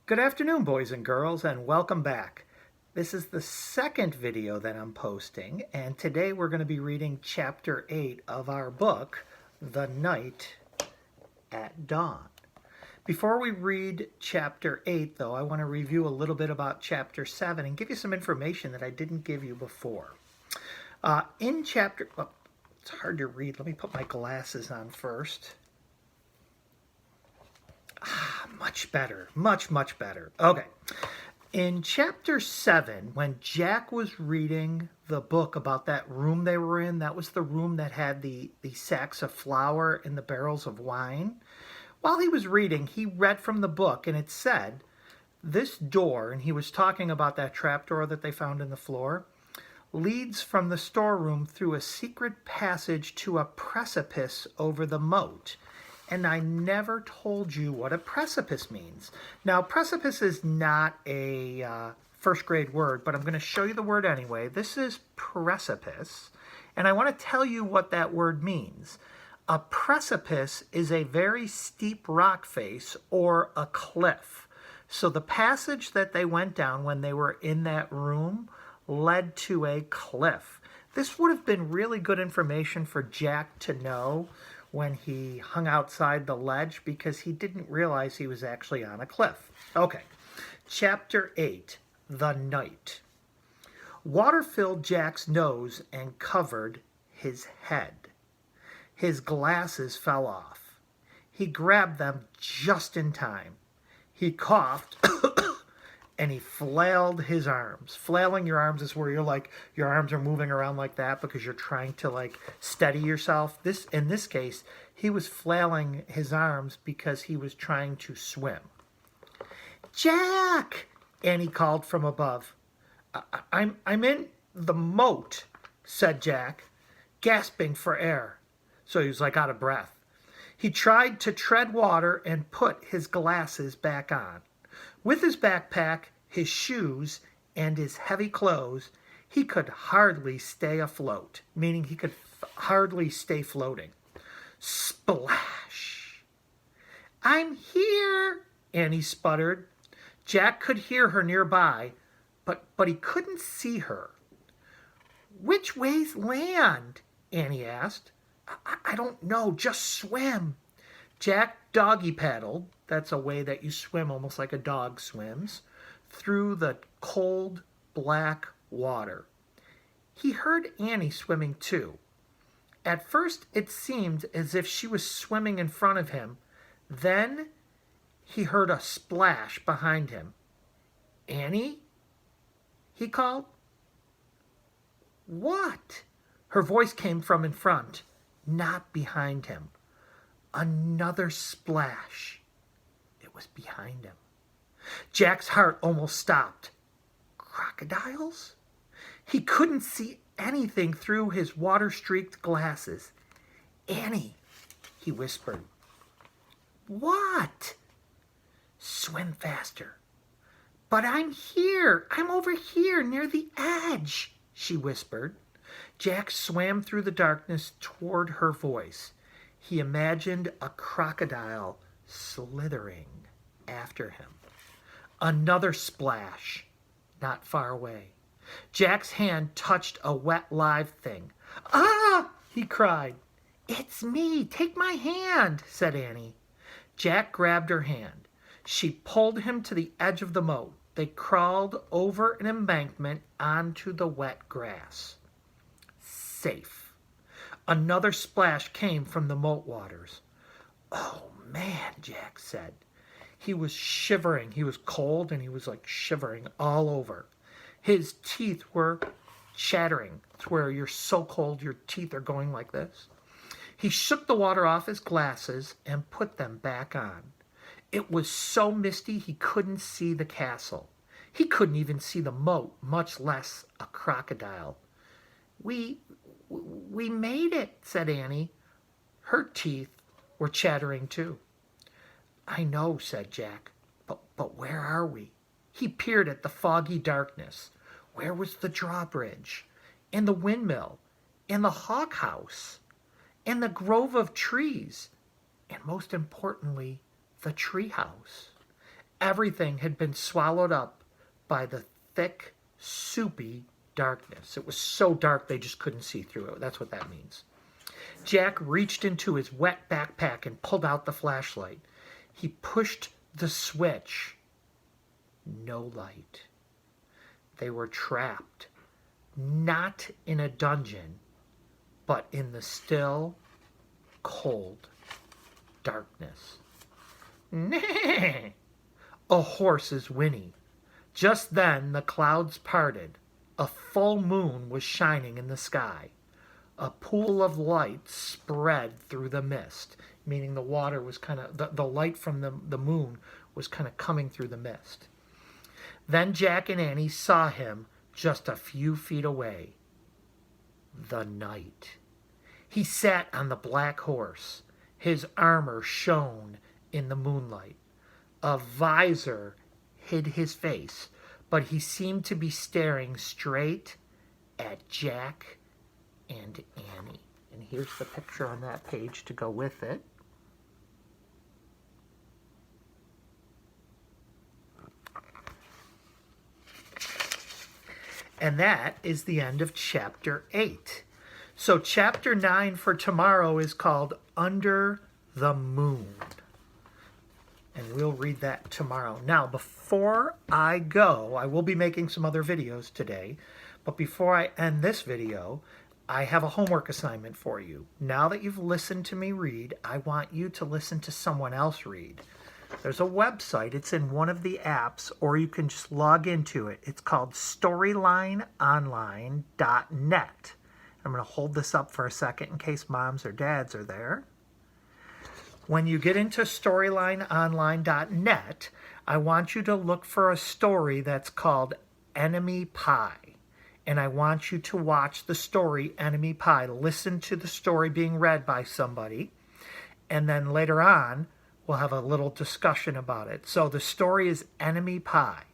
Good afternoon, boys and girls, and welcome back. This is the second video that I'm posting, and today we're going to be reading Chapter 8 of our book, The Night at Dawn. Before we read Chapter 8, though, I want to review a little bit about Chapter 7 and give you some information that I didn't give you before. It's hard to read. Let me put my glasses on first. Much better. Much better. Okay. In Chapter 7, when Jack was reading the book about that room they were in, that was the room that had the sacks of flour and the barrels of wine. While he was reading, he read from the book, and it said, this door, and he was talking about that trapdoor that they found in the floor, leads from the storeroom through a secret passage to a precipice over the moat. And I never told you what a precipice means. Now, precipice is not a first grade word, but I'm going to show you the word anyway. This is precipice, and I want to tell you what that word means. A precipice is a very steep rock face or a cliff. So the passage that they went down when they were in that room led to a cliff. This would have been really good information for Jack to know when he hung outside the ledge, because he didn't realize he was actually on a cliff. Okay, Chapter 8, The Night. Water filled Jack's nose and covered his head. His glasses fell off. He grabbed them just in time. He coughed and he flailed his arms. Flailing your arms is where you're like, your arms are moving around like that because you're trying to like steady yourself. In this case, he was flailing his arms because he was trying to swim. Jack! Annie called from above. I'm in the moat, said Jack, gasping for air. So he was like out of breath. He tried to tread water and put his glasses back on. With his backpack, his shoes, and his heavy clothes, he could hardly stay afloat, meaning he could hardly stay floating. Splash! I'm here, Annie sputtered. Jack could hear her nearby, but he couldn't see her. Which way's land? Annie asked. I don't know, just swim. Jack doggy paddled, that's a way that you swim almost like a dog swims, through the cold, black water. He heard Annie swimming too. At first it seemed as if she was swimming in front of him. Then he heard a splash behind him. Annie? He called. What? Her voice came from in front, not behind him. Another splash. It was behind him. Jack's heart almost stopped. Crocodiles? He couldn't see anything through his water-streaked glasses. Annie, he whispered. What? Swim faster. But I'm here. I'm over here near the edge, she whispered. Jack swam through the darkness toward her voice. He imagined a crocodile slithering after him. Another splash, not far away. Jack's hand touched a wet live thing. Ah! He cried. It's me. Take my hand, said Annie. Jack grabbed her hand. She pulled him to the edge of the moat. They crawled over an embankment onto the wet grass. Safe. Another splash came from the moat waters. Oh, man, Jack said. He was shivering. He was cold, and he was like shivering all over. His teeth were chattering. It's where you're so cold your teeth are going like this. He shook the water off his glasses and put them back on. It was so misty he couldn't see the castle. He couldn't even see the moat, much less a crocodile. We made it, said Annie. Her teeth were chattering too. I know, said Jack, but where are we? He peered at the foggy darkness. Where was the drawbridge? And the windmill? And the hawk house? And the grove of trees? And most importantly, the tree house? Everything had been swallowed up by the thick, soupy darkness. It was so dark they just couldn't see through it. That's what that means. Jack reached into his wet backpack and pulled out the flashlight. He pushed the switch. No light. They were trapped, not in a dungeon, but in the still, cold darkness. A horse's whinny. Just then the clouds parted. A full moon was shining in the sky. A pool of light spread through the mist, meaning the water was kind of, the light from the moon was kind of coming through the mist. Then Jack and Annie saw him just a few feet away. The knight. He sat on the black horse. His armor shone in the moonlight. A visor hid his face, but he seemed to be staring straight at Jack and Annie. And here's the picture on that page to go with it. And that is the end of chapter 8. So chapter 9 for tomorrow is called Under the Moon. And we'll read that tomorrow. Now, before I go, I will be making some other videos today. But before I end this video, I have a homework assignment for you. Now that you've listened to me read, I want you to listen to someone else read. There's a website. It's in one of the apps, or you can just log into it. It's called storylineonline.net. I'm going to hold this up for a second in case moms or dads are there. When you get into storylineonline.net, I want you to look for a story that's called Enemy Pie. And I want you to watch the story Enemy Pie. Listen to the story being read by somebody. And then later on, we'll have a little discussion about it. So the story is Enemy Pie.